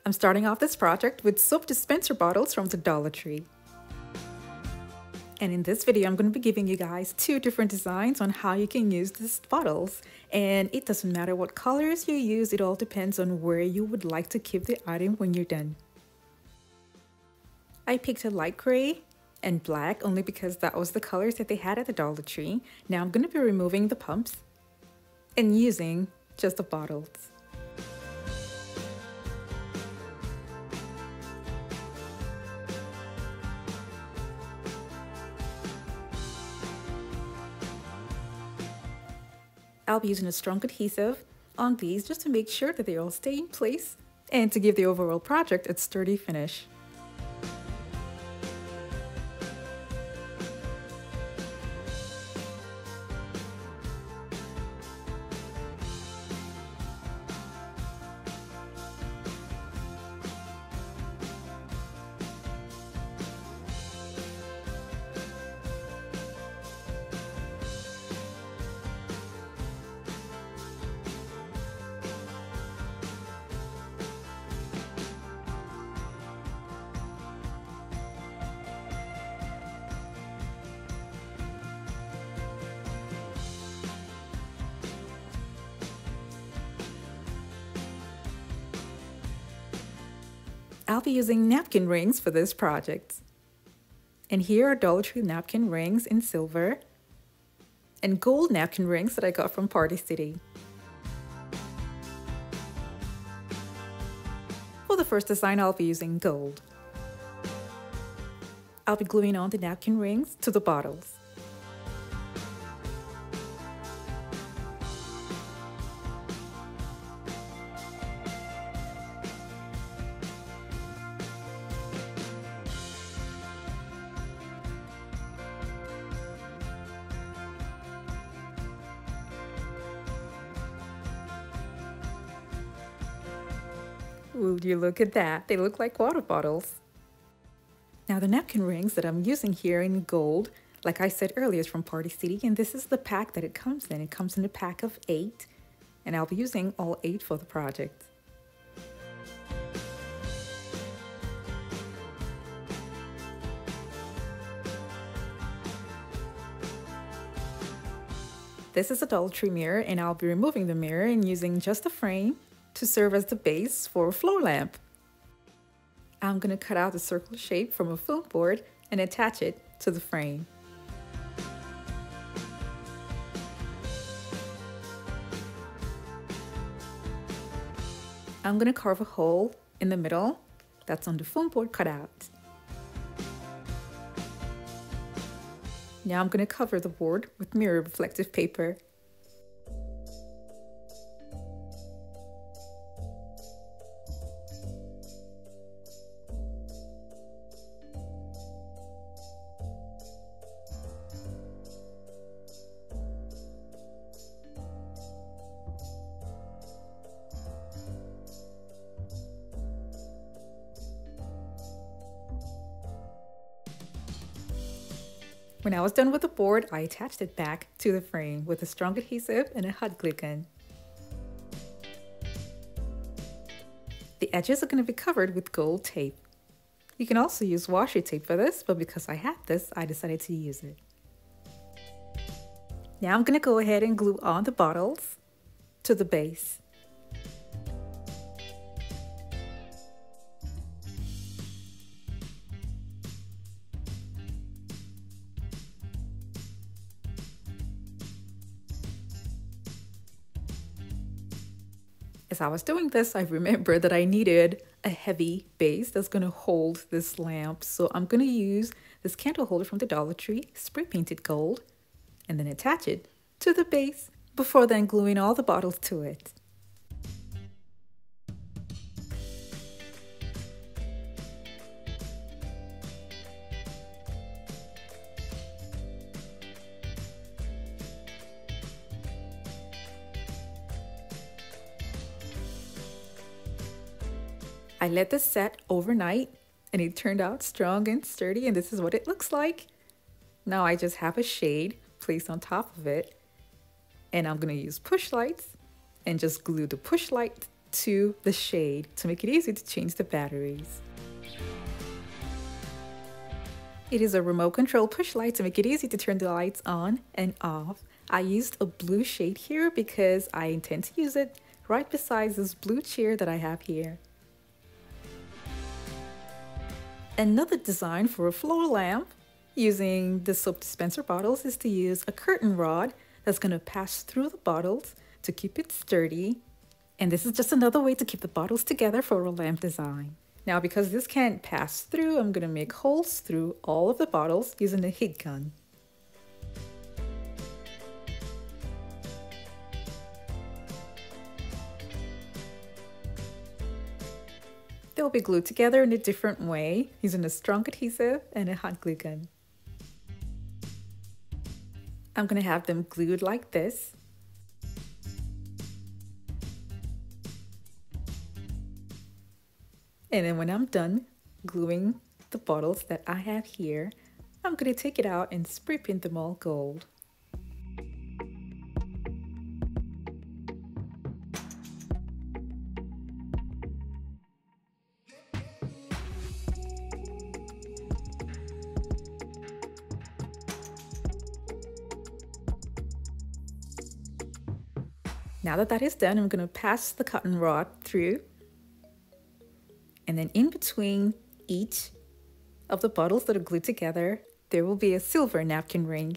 I'm starting off this project with soap dispenser bottles from the Dollar Tree. And in this video, I'm going to be giving you guys two different designs on how you can use these bottles. And it doesn't matter what colors you use, it all depends on where you would like to keep the item when you're done. I picked a light gray and black only because that was the colors that they had at the Dollar Tree. Now I'm going to be removing the pumps and using just the bottles. I'll be using a strong adhesive on these just to make sure that they all stay in place and to give the overall project a sturdy finish. I'll be using napkin rings for this project. And here are Dollar Tree napkin rings in silver and gold napkin rings that I got from Party City. For the first design, I'll be using gold. I'll be gluing on the napkin rings to the bottles. Would you look at that? They look like water bottles. Now the napkin rings that I'm using here in gold, like I said earlier, is from Party City, and this is the pack that it comes in. It comes in a pack of 8, and I'll be using all 8 for the project. This is a Dollar Tree mirror, and I'll be removing the mirror and using just the frame to serve as the base for a floor lamp. I'm going to cut out the circle shape from a foam board and attach it to the frame. I'm going to carve a hole in the middle that's on the foam board cutout. Now I'm going to cover the board with mirror reflective paper. When I was done with the board, I attached it back to the frame with a strong adhesive and a hot glue gun. The edges are going to be covered with gold tape. You can also use washi tape for this, but because I had this, I decided to use it. Now I'm going to go ahead and glue on the bottles to the base. As I was doing this, I remembered that I needed a heavy base that's going to hold this lamp. So I'm going to use this candle holder from the Dollar Tree, spray painted gold, and then attach it to the base before then gluing all the bottles to it. I let this set overnight and it turned out strong and sturdy, and this is what it looks like. Now I just have a shade placed on top of it, and I'm going to use push lights and just glue the push light to the shade to make it easy to change the batteries. It is a remote control push light to make it easy to turn the lights on and off. I used a blue shade here because I intend to use it right beside this blue chair that I have here. Another design for a floor lamp using the soap dispenser bottles is to use a curtain rod that's going to pass through the bottles to keep it sturdy. And this is just another way to keep the bottles together for a lamp design. Now, because this can't pass through, I'm going to make holes through all of the bottles using a heat gun. They'll be glued together in a different way using a strong adhesive and a hot glue gun. I'm going to have them glued like this. And then when I'm done gluing the bottles that I have here, I'm going to take it out and spray paint them all gold. Now that that is done, I'm going to pass the cotton rod through. And then in between each of the bottles that are glued together, there will be a silver napkin ring.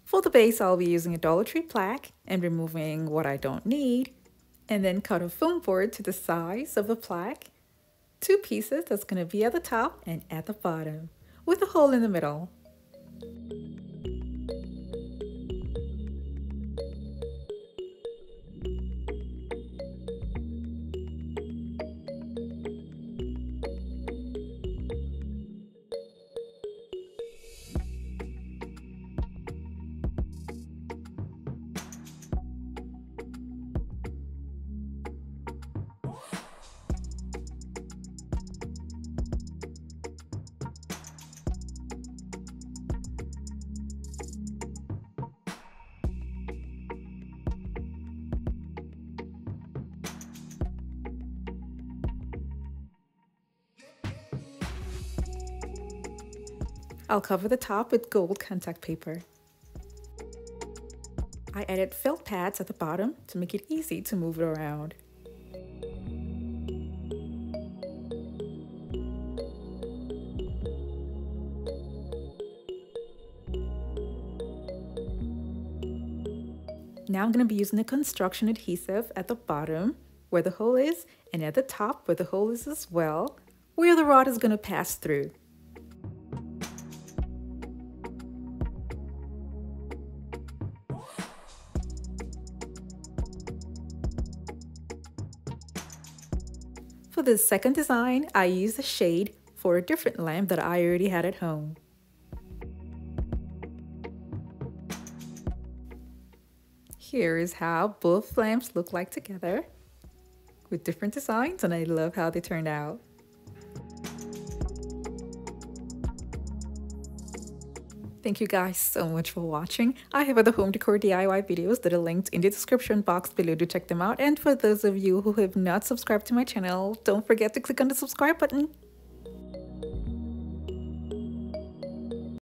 For the base, I'll be using a Dollar Tree plaque and removing what I don't need, and then cut a foam board to the size of the plaque. 2 pieces that's going to be at the top and at the bottom, with a hole in the middle. I'll cover the top with gold contact paper. I added felt pads at the bottom to make it easy to move it around. Now I'm going to be using the construction adhesive at the bottom where the hole is, and at the top where the hole is as well, where the rod is going to pass through. For the second design, I used a shade for a different lamp that I already had at home. Here is how both lamps look like together with different designs, and I love how they turned out. Thank you guys so much for watching. I have other home decor DIY videos that are linked in the description box below to check them out. And for those of you who have not subscribed to my channel, don't forget to click on the subscribe button.